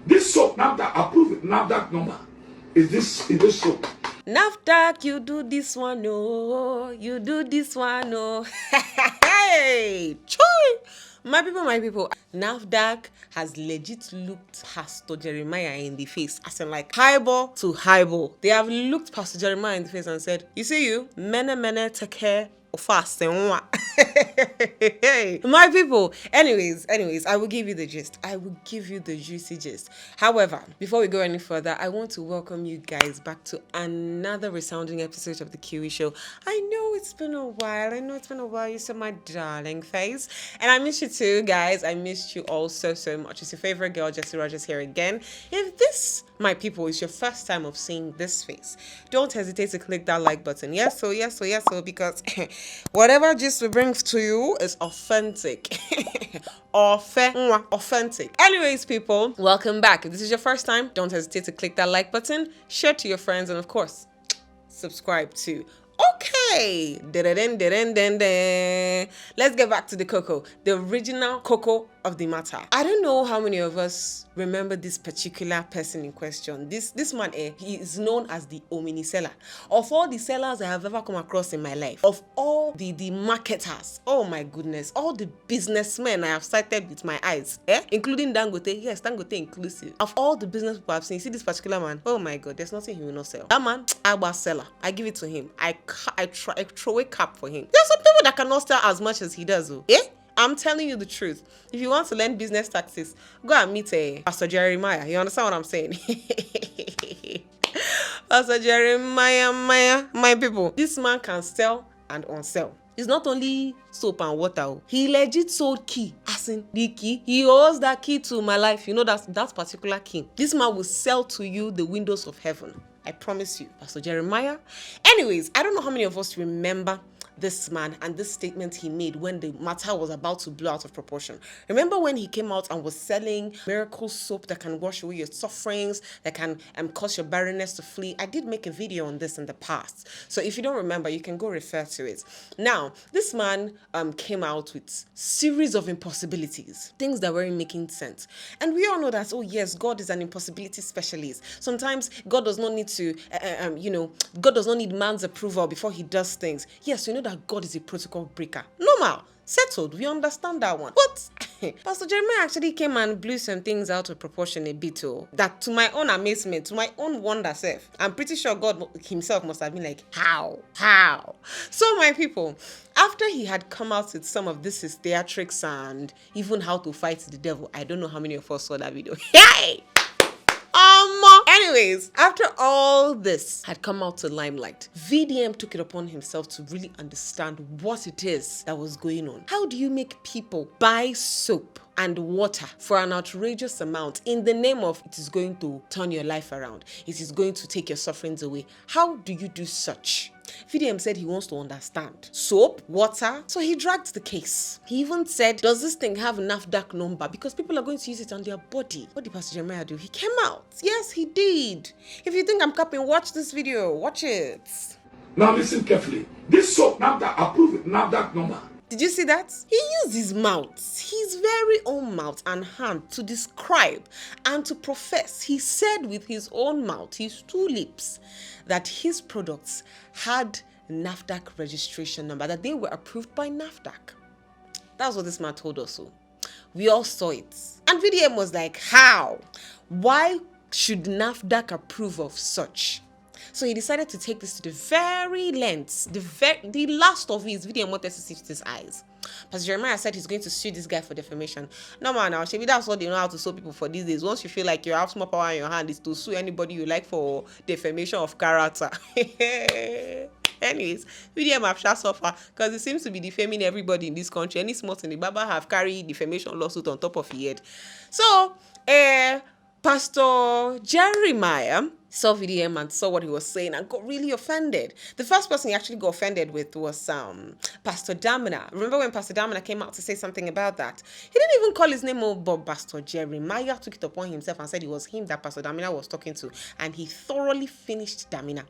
This soap, Nafdac approved Nafdac number. Is this soap? Nafdac, you do this one, no. You do this one, no. Hey, choy! My people, Nafdac has legit looked Pastor Jeremiah in the face, as in like highball to highball. They have looked Pastor Jeremiah in the face and said, you see you, mene take care of us. My people, anyways, I will give you the gist. I will give you the juicy gist. However, before we go any further, I want to welcome you guys back to another resounding episode of the Kiwi Show. I know it's been a while. You saw my darling face, and I miss you too, guys. I missed you all so much. It's your favorite girl, Jessie Rogers, here again. If this, my people, is your first time of seeing this face, don't hesitate to click that like button. Yes, because whatever gist we bring to you is authentic. Authentic. Anyways, people, welcome back. If this is your first time, don't hesitate to click that like button, share to your friends, and of course, subscribe too. Okay, let's get back to the cocoa, the original cocoa of the matter. I don't know how many of us remember this particular person in question. This man, he is known as the Omini seller. Of all the sellers I have ever come across in my life, of all the marketers, oh my goodness, all the businessmen I have sighted with my eyes, including Dangote, yes, Dangote inclusive. Of all the business people I've seen, you see this particular man, oh my god, there's nothing he will not sell. That man, I was seller. I give it to him. I throw a cap for him. There's some people that cannot sell as much as he does, oh. I'm telling you the truth. If you want to learn business tactics, go and meet Pastor Jeremiah. You understand what I'm saying? Pastor Jeremiah, my people. This man can sell and unsell. It's not only soap and water. He legit sold key. As in the key. He owes that key to my life. You know that particular key. This man will sell to you the windows of heaven. I promise you, Pastor Jeremiah. Anyways, I don't know how many of us remember this man and this statement he made when the matter was about to blow out of proportion. Remember when he came out and was selling miracle soap that can wash away your sufferings, that can cause your barrenness to flee? I did make a video on this in the past, so if you don't remember, you can go refer to it. Now, this man came out with series of impossibilities, things that weren't making sense, and we all know that, oh yes, God is an impossibility specialist. Sometimes God does not need to, God does not need man's approval before he does things. Yes, you know that God is a protocol breaker. Normal. Settled. We understand that one. But Pastor Jeremiah actually came and blew some things out of proportion a bit. That to my own amazement, to my own wonder self, I'm pretty sure God himself must have been like, how? So my people, after he had come out with some of this his theatrics and even how to fight the devil, I don't know how many of us saw that video. Hey! Anyways, after all this had come out to limelight, VDM took it upon himself to really understand what it is that was going on. How do you make people buy soap and water for an outrageous amount in the name of it is going to turn your life around, it is going to take your sufferings away? How do you do such? VDM said he wants to understand. Soap, water. So he dragged the case. He even said, does this thing have a Nafdac number? Because people are going to use it on their body. What did Pastor Jeremiah do? He came out. Yes, he did. If you think I'm capping, watch this video. Watch it. Now listen carefully. This soap, Nafdac approved Nafdac number. Did you see that? He used his mouth, his very own mouth and hand to describe and to profess. He said with his own mouth, his two lips, that his products had Nafdac registration number, that they were approved by Nafdac. That's what this man told us. So we all saw it. And VDM was like, how? Why should Nafdac approve of such? So he decided to take this to the very lengths, the last of his video wanted to see with his eyes. Pastor Jeremiah said he's going to sue this guy for defamation. No man, now maybe that's what they know how to sue people for these days. Once you feel like you have small power in your hand, is to sue anybody you like for defamation of character. Anyways, VDM have shot suffer because it seems to be defaming everybody in this country. Any small thing, the Baba have carried defamation lawsuit on top of his head. So, Pastor Jeremiah saw VDM and saw what he was saying and got really offended. The first person he actually got offended with was Pastor Damina. Remember when Pastor Damina came out to say something about that? He didn't even call his name out, but Pastor Jeremiah took it upon himself and said it was him that Pastor Damina was talking to, and he thoroughly finished Damina.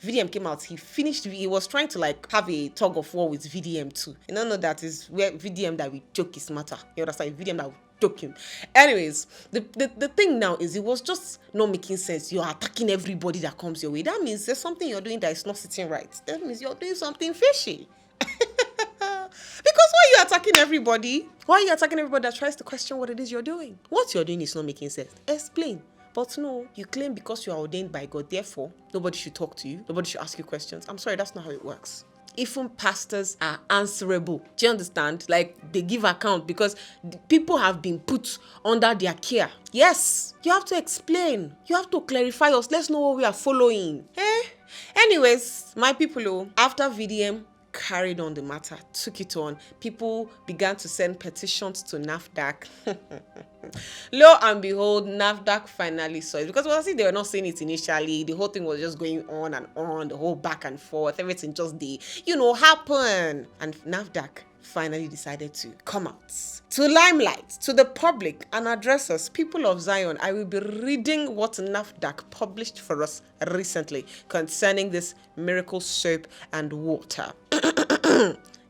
VDM came out, he was trying to like have a tug of war with VDM too. You don't know that is where VDM that we joke is matter. You understand? VDM that we Joking. Anyways, the thing now is it was just not making sense. You're attacking everybody that comes your way. That means there's something you're doing that is not sitting right. That means you're doing something fishy. Because why are you attacking everybody? Why are you attacking everybody that tries to question what it is you're doing? What you're doing is not making sense. Explain. But no, you claim because you are ordained by God, therefore, nobody should talk to you. Nobody should ask you questions. I'm sorry, that's not how it works. Even pastors are answerable. Do you understand? Like, they give account because people have been put under their care. Yes, you have to explain. You have to clarify us. Let's know what we are following. Anyways, my people, after VDM carried on the matter, took it on, people began to send petitions to Nafdac. Lo and behold, Nafdac finally saw it. Because they were not saying it initially. The whole thing was just going on and on, the whole back and forth, everything just happen. And Nafdac finally decided to come out to limelight, to the public, and address us. People of Zion, I will be reading what Nafdac published for us recently concerning this miracle soap and water.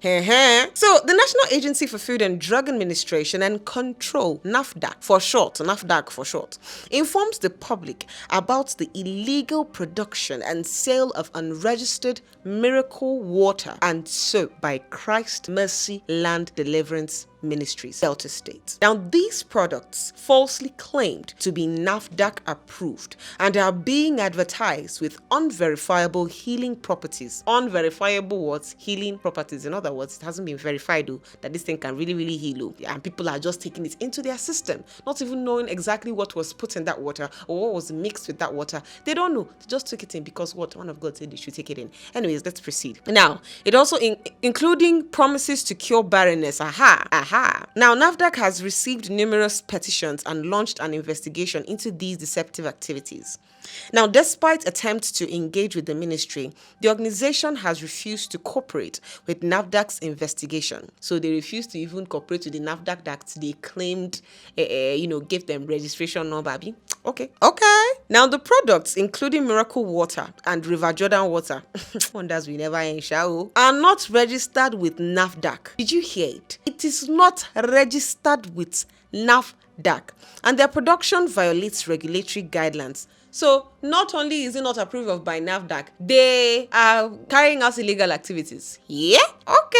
So, the National Agency for Food and Drug Administration and Control, Nafdac for short, informs the public about the illegal production and sale of unregistered miracle water and soap by Christ Mercy Land Deliverance Ministries, Delta State. Now, these products falsely claimed to be Nafdac approved and are being advertised with unverifiable healing properties. Unverifiable words, healing properties. In other words, it hasn't been verified that this thing can really heal. And people are just taking it into their system, not even knowing exactly what was put in that water or what was mixed with that water. They don't know. They just took it in because one of God said they should take it in. Anyways, let's proceed. Now, it also including promises to cure barrenness. Now, Nafdac has received numerous petitions and launched an investigation into these deceptive activities. Now, despite attempts to engage with the ministry, the organization has refused to cooperate with Nafdac's investigation. So they refused to even cooperate with the Nafdac that they claimed, gave them registration number. Okay. Now, the products, including Miracle Water and River Jordan Water, wonders we never end, are not registered with Nafdac. Did you hear it? It is not registered with Nafdac, and their production violates regulatory guidelines. So, not only is it not approved of by Nafdac, they are carrying out illegal activities. Yeah? Okay.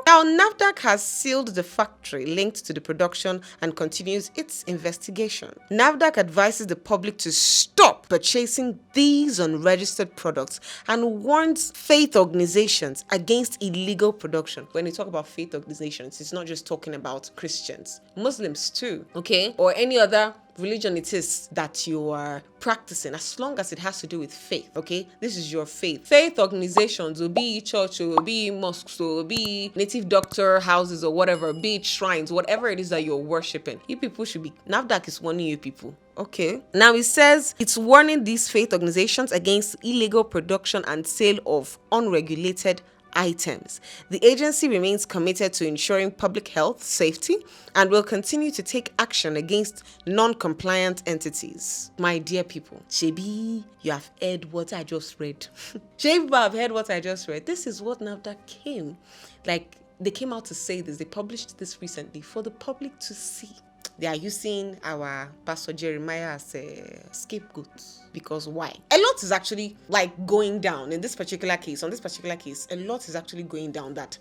Now, Nafdac has sealed the factory linked to the production and continues its investigation. Nafdac advises the public to stop purchasing these unregistered products and warns faith organizations against illegal production. When we talk about faith organizations, it's not just talking about Christians, Muslims too, okay? Or any other religion it is that you are practicing, as long as it has to do with faith, okay? This is your faith. Faith organizations will be church, will be mosques, will be native doctor houses or whatever, be it shrines, whatever it is that you're worshiping. You people should be, Nafdac is warning you people. Okay. Now it says it's warning these faith organizations against illegal production and sale of unregulated items. The agency remains committed to ensuring public health, safety, and will continue to take action against non-compliant entities. My dear people, Shebi, you have heard what I just read. Shebi, people have heard what I just read. This is what Nafdac came. They came out to say this. They published this recently for the public to see. They are using our Pastor Jeremiah as a scapegoat. Because why? A lot is actually going down in this particular case. On this particular case, a lot is actually going down that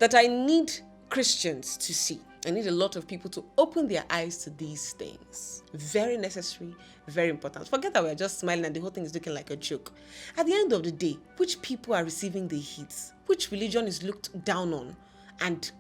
I need Christians to see. I need a lot of people to open their eyes to these things. Very necessary, very important. Forget that we're just smiling and the whole thing is looking like a joke. At the end of the day, which people are receiving the hits? Which religion is looked down on and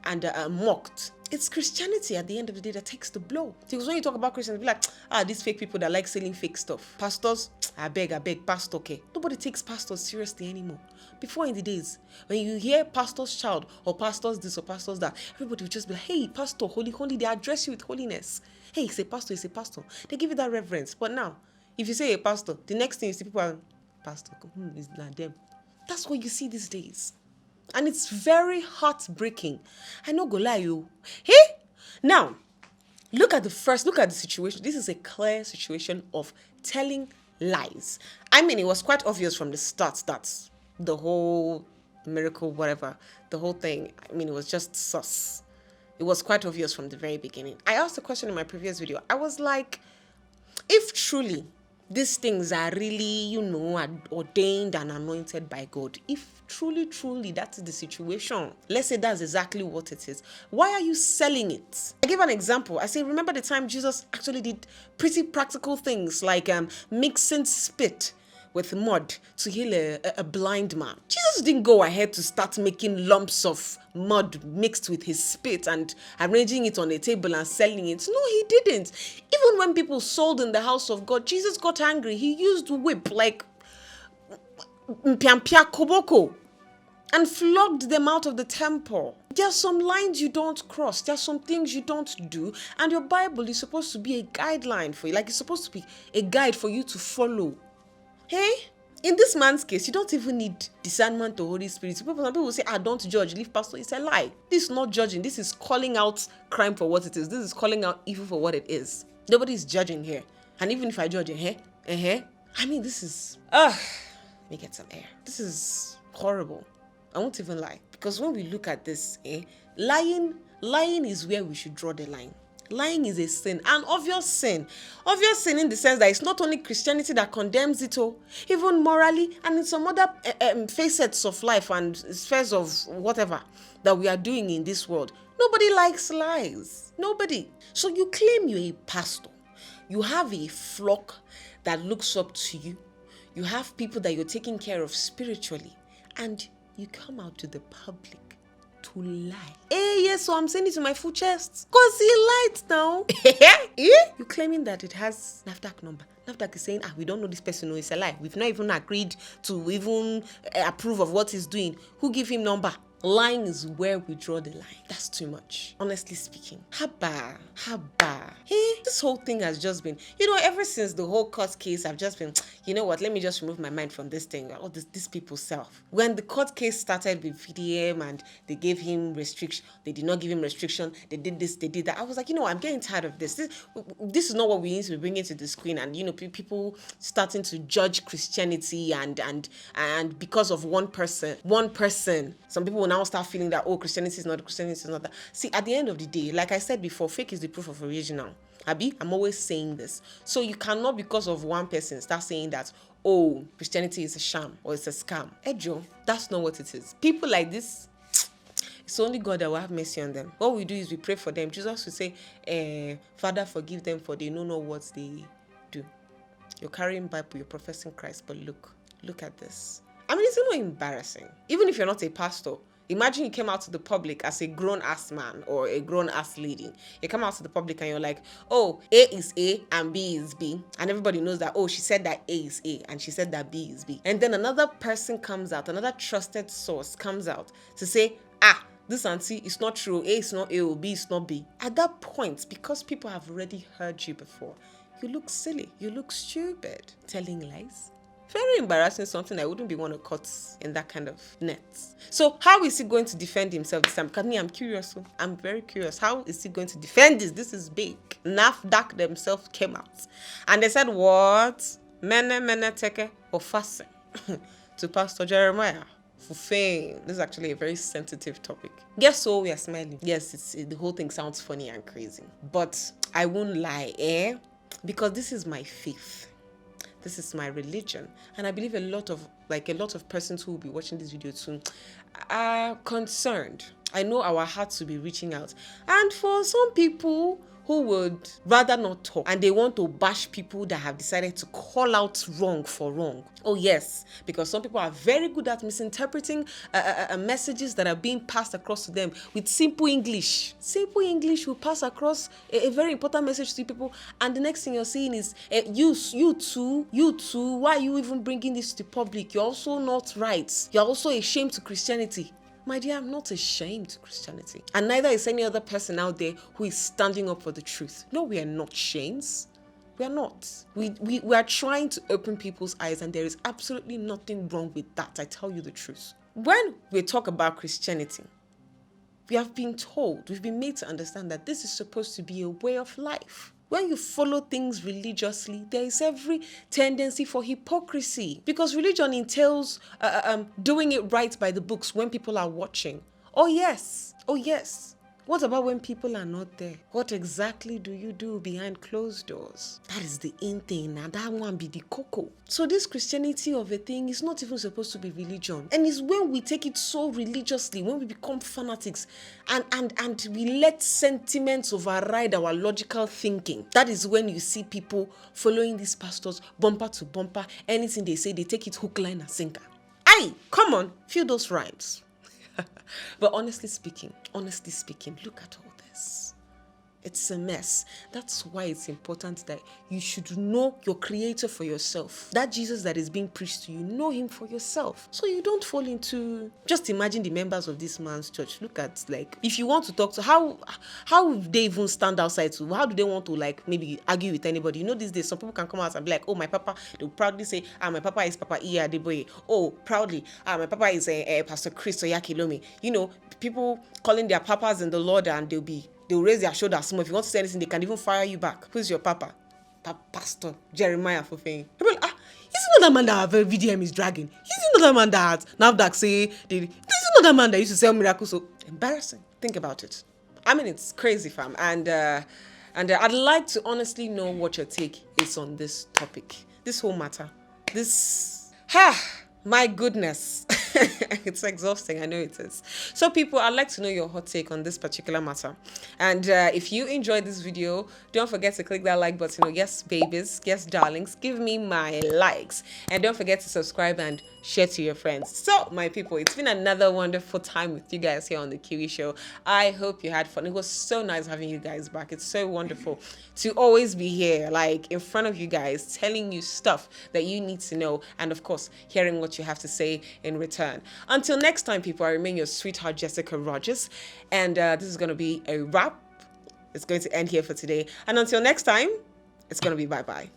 mocked? It's Christianity at the end of the day that takes the blow. Because when you talk about Christians, be like, these fake people that like selling fake stuff. Pastors, I beg, pastor, okay. Nobody takes pastors seriously anymore. Before in the days, when you hear pastor's child or pastor's this or pastor's that, everybody would just be like, hey, pastor, holy, they address you with holiness. Hey, he's a pastor. They give you that reverence. But now, if you say a pastor, the next thing you see people are, pastor, it's not them. That's what you see these days. And it's very heartbreaking. I no go lie you. Hey, now look at the situation. This is a clear situation of telling lies. I mean, it was quite obvious from the start that the whole miracle, whatever, the whole thing, I mean, it was just sus. It was quite obvious from the very beginning. I asked a question in my previous video. I was like, if truly these things are really, ordained and anointed by God, if truly that is the situation, let's say that's exactly what it is, why are you selling it? I give an example. I say, remember the time Jesus actually did pretty practical things like mixing spit with mud to heal a blind man. Jesus didn't go ahead to start making lumps of mud mixed with his spit and arranging it on a table and selling it. No, he didn't. Even when people sold in the house of God, Jesus got angry. He used whip like mpiampia koboko and flogged them out of the temple. There are some lines you don't cross. There are some things you don't do. And your Bible is supposed to be a guideline for you. Like, it's supposed to be a guide for you to follow. Hey, in this man's case, you don't even need discernment to Holy Spirit. Some people will say, don't judge, leave pastor. It's a lie. This is not judging. This is calling out crime for what it is. This is calling out evil for what it is. Nobody is judging here. And even if I judge, I mean, this is, let me get some air. This is horrible. I won't even lie. Because when we look at this, lying is where we should draw the line. Lying is a sin, an obvious sin. Obvious sin in the sense that it's not only Christianity that condemns it, even morally and in some other facets of life and spheres of whatever that we are doing in this world. Nobody likes lies. Nobody. So you claim you're a pastor. You have a flock that looks up to you. You have people that you're taking care of spiritually. And you come out to the public to lie. Yes, so I'm saying it to my full chest. Because he lied now. You're claiming that it has Nafdac number. Nafdac is saying, we don't know this person, no, it's a lie. We've not even agreed to even approve of what he's doing. Who give him number? Lying is where we draw the line. That's too much, honestly speaking. Haba. This whole thing has just been, ever since the whole court case, I've just been, let me just remove my mind from this thing. All these people self. When the court case started with VDM and they gave him restriction, they did not give him restriction. They did this, they did that. I was like, I'm getting tired of this. This is not what we need to be bringing to the screen. And people starting to judge Christianity and because of one person. Some people will now start feeling that, Christianity is not that. See, at the end of the day, like I said before, fake is the proof of original. Abi, I'm always saying this. So you cannot, because of one person, start saying that, Christianity is a sham or it's a scam. Ejo, that's not what it is. People like this, it's only God that will have mercy on them. What we do is we pray for them. Jesus will say, Father, forgive them for they know not what they do. You're carrying Bible, you're professing Christ, but look at this. I mean, it's not embarrassing. Even if you're not a pastor, imagine you came out to the public as a grown-ass man or a grown-ass lady. You come out to the public and you're like, A is A and B is B. And everybody knows that, she said that A is A and she said that B is B. And then another person comes out, another trusted source comes out to say, this auntie is not true. A is not A or B is not B. At that point, because people have already heard you before, you look silly. You look stupid. Telling lies. Very embarrassing, something I wouldn't be one to cut in that kind of net. So how is he going to defend himself this time? Because me, I'm curious. I'm very curious. How is he going to defend this? This is big. Nafdac themselves came out. And they said, what? Mene teke ofase to Pastor Jeremiah for fame. This is actually a very sensitive topic. Guess so, we are smiling. Yes, the whole thing sounds funny and crazy. But I won't lie, because this is my faith. This is my religion. And I believe a lot of persons who will be watching this video soon are concerned. I know our hearts will be reaching out. And for some people who would rather not talk and they want to bash people that have decided to call out wrong for wrong. Oh yes, because some people are very good at misinterpreting messages that are being passed across to them with simple English. Simple English will pass across a very important message to people, and the next thing you're seeing is, you too, why are you even bringing this to the public? You're also not right. You're also a shame to Christianity. My dear, I'm not ashamed to Christianity. And neither is any other person out there who is standing up for the truth. No, we are not shames. We are not. We are trying to open people's eyes, and there is absolutely nothing wrong with that. I tell you the truth. When we talk about Christianity, we have been told, we've been made to understand that this is supposed to be a way of life. When you follow things religiously, there is every tendency for hypocrisy, because religion entails doing it right by the books when people are watching. Oh yes. What about when people are not there? What exactly do you do behind closed doors? That is the in thing, and that one be the cocoa. So this Christianity of a thing is not even supposed to be religion. And it's when we take it so religiously, when we become fanatics, and we let sentiments override our logical thinking. That is when you see people following these pastors bumper to bumper. Anything they say, they take it hook, line, and sinker. Aye, come on, feel those rhymes. But honestly speaking, look at all this. It's a mess. That's why it's important that you should know your creator for yourself. That Jesus that is being preached to you, know him for yourself. So you don't fall into, just imagine the members of this man's church. Look at, like, if you want to talk to, how would they even stand outside to, how do they want to, like, maybe argue with anybody? You know, these days, some people can come out and be like, oh, my papa, they'll proudly say, my papa is Papa Iya Adeboye. Oh, proudly, my papa is Pastor Chris Oyakilomi. You know, people calling their papas in the Lord, and they'll raise their shoulders small. If you want to say anything, they can even fire you back. Who's your papa? Pastor Jeremiah for fame. People, is it not that man that VDM is dragging? Is it not that man that Nafdac say? Is it not that man that used to sell miracles? So embarrassing. Think about it. I mean, it's crazy, fam. And I'd like to honestly know what your take is on this topic, this whole matter. My goodness. It's exhausting, I know it is. So people, I'd like to know your hot take on this particular matter. And if you enjoyed this video, don't forget to click that like button. Yes, babies, yes, darlings, give me my likes. And don't forget to subscribe and share to your friends. So my people, it's been another wonderful time with you guys here on the Kiwi Show. I hope you had fun. It was so nice having you guys back. It's so wonderful to always be here, like in front of you guys, telling you stuff that you need to know, and of course hearing what you have to say in return. Until next time, people, I remain your sweetheart Jessica Rogers, and this is going to be a wrap. It's going to end here for today, and until next time, it's going to be bye-bye.